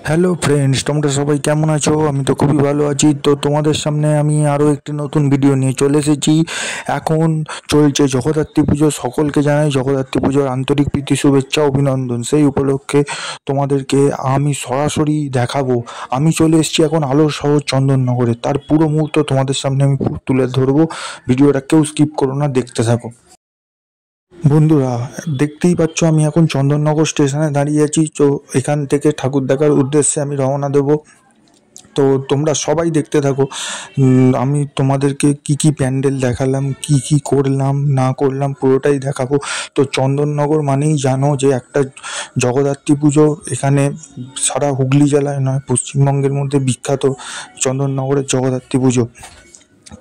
Hello friends, তোমরা সবাই কেমন আছো? আমি তো খুবই ভালো আছি। তো তোমাদের সামনে আমি আরও একটি নতুন ভিডিও নিয়ে চলে এসেছি। এখন চলছে জগদ্ধাত্রী পুজো। সকলকে জানাই জগদ্ধাত্রী পুজোর আন্তরিক প্রীতি, শুভেচ্ছা, অভিনন্দন। সেই উপলক্ষে তোমাদেরকে আমি সরাসরি দেখাবো। আমি চলে এসেছি এখন আলোর শহর চন্দননগরে। তার পুরো মুহূর্ত তোমাদের সামনে আমি তুলে ধরবো। ভিডিওটা কেউ স্কিপ করো না, দেখতে থাকো। বন্ধুরা, দেখতেই পাচ্ছ আমি এখন চন্দননগর স্টেশনে দাঁড়িয়ে আছি। তো এখান থেকে ঠাকুর দেখার উদ্দেশ্যে আমি রওনা দেব। তো তোমরা সবাই দেখতে থাকো। আমি তোমাদেরকে কি কি প্যান্ডেল দেখালাম, কি কি করলাম না করলাম, পুরোটাই দেখাবো। তো চন্দননগর মানেই জানো যে একটা জগদ্ধাত্রী পুজো। এখানে সারা হুগলি জেলায় নয়, পশ্চিমবঙ্গের মধ্যে বিখ্যাত চন্দননগরের জগদ্ধাত্রী পুজো।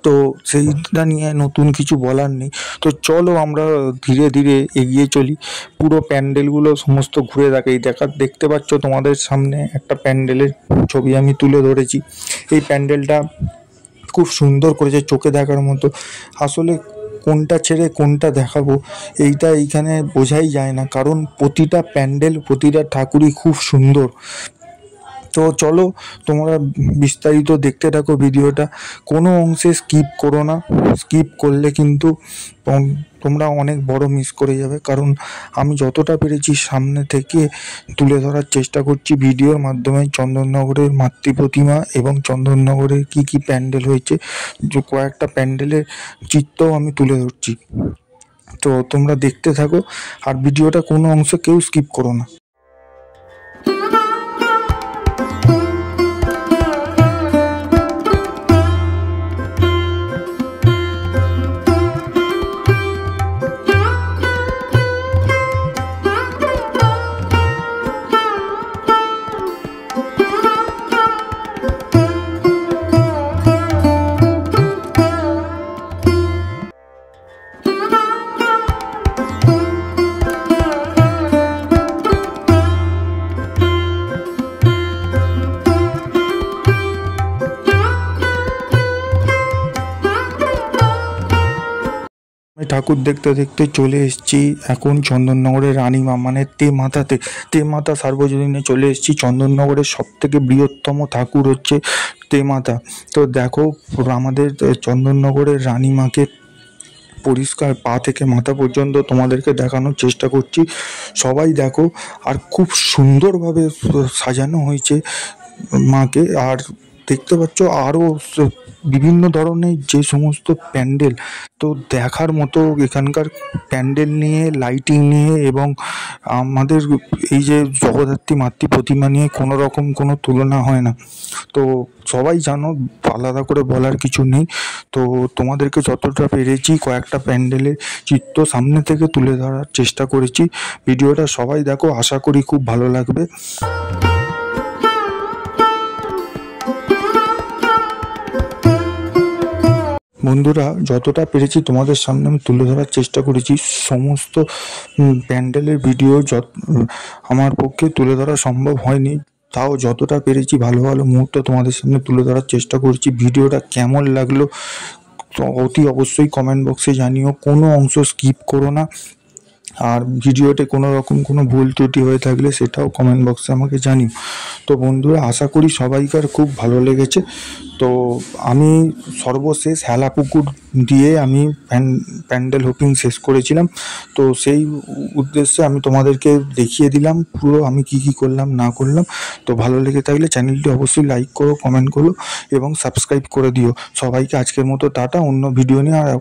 তো সেইটা নিয়ে নতুন কিছু বলার নেই। তো চলো আমরা ধীরে ধীরে এগিয়ে চলি। পুরো প্যান্ডেলগুলো সমস্ত ঘুরে দেখতে পাচ্ছ তোমাদের সামনে একটা প্যান্ডেলের ছবি আমি তুলে ধরেছি। এই প্যান্ডেলটা খুব সুন্দর করেছে, চোখে দেখার মতো। আসলে কোনটা ছেড়ে কোনটা দেখাবো এইখানে বোঝাই যায় না, কারণ প্রতিটা প্যান্ডেল, প্রতিটা ঠাকুরই খুব সুন্দর। তো চলো তোমরা বিস্তারিত দেখতে থাকো ভিডিওটা, কোনো অংশে স্কিপ করো না। স্কিপ করলে কিন্তু তোমরা অনেক বড় মিস করে যাবে, কারণ আমি যতটা পেরেছি সামনে থেকে তুলে ধরার চেষ্টা করছি ভিডিওর মাধ্যমে। চন্দননগরের মাতৃ প্রতিমা এবং চন্দননগরের কি কি প্যান্ডেল হয়েছে, যে কয়েকটা প্যান্ডেলের চিত্রও আমি তুলে ধরছি। তো তোমরা দেখতে থাকো, আর ভিডিওটা কোনো অংশ কেউ স্কিপ করো না। আমি ঠাকুর দেখতে দেখতে চলে এসেছি এখন চন্দননগরের রানীমা মানে তেমাতা সার্বজনীনে চলে এসেছি। চন্দননগরের সব থেকে বৃহত্তম ঠাকুর হচ্ছে তেমাতা। তো দেখো, আমাদের চন্দননগরের রানীমাকে পরিষ্কার পা থেকে মাথা পর্যন্ত তোমাদেরকে দেখানোর চেষ্টা করছি। সবাই দেখো, আর খুব সুন্দরভাবে সাজানো হয়েছে মাকে। আর দেখতে পাচ্ছ আরও বিভিন্ন ধরনের যে সমস্ত প্যান্ডেল, তো দেখার মতো। এখানকার প্যান্ডেল নিয়ে, লাইটিং নিয়ে এবং আমাদের এই যে জগদ্ধাত্রী মাতৃ প্রতিমা নিয়ে কোনো রকম কোনো তুলনা হয় না। তো সবাই জানো, আলাদা করে বলার কিছু নেই। তো তোমাদেরকে যতটা পেরেছি কয়েকটা প্যান্ডেলের চিত্র সামনে থেকে তুলে ধরার চেষ্টা করেছি। ভিডিওটা সবাই দেখো, আশা করি খুব ভালো লাগবে। বন্ধুরা, যতটা পেরেছি তোমাদের সামনে আমি তুলে ধরার চেষ্টা করেছি। সমস্ত প্যান্ডেলের ভিডিও আমার পক্ষে তুলে ধরা সম্ভব হয়নি, তাও যতটা পেরেছি ভালো ভালো মুহূর্ত তোমাদের সামনে তুলে ধরার চেষ্টা করছি। ভিডিওটা কেমন লাগলো তো অতি অবশ্যই কমেন্ট বক্সে জানিও, কোনো অংশ স্কিপ করো না। আর ভিডিওতে কোনো রকম কোনো ভুল ত্রুটি হয়ে থাকলে সেটাও কমেন্ট বক্সে আমাকে জানিও। তো বন্ধুরা, আশা করি সবাইকার খুব ভালো লেগেছে। তো আমি সর্বশেষ হেলাপুকুর দিয়ে আমি প্যান্ডেল হোপিং শেষ করেছিলাম। তো সেই উদ্দেশ্যে আমি তোমাদেরকে দেখিয়ে দিলাম পুরো আমি কি কি করলাম না করলাম। তো ভালো লেগে থাকলে চ্যানেলটি অবশ্যই লাইক করো, কমেন্ট করো এবং সাবস্ক্রাইব করে দিও। সবাইকে আজকের মতো টাটা। অন্য ভিডিও নিয়ে আর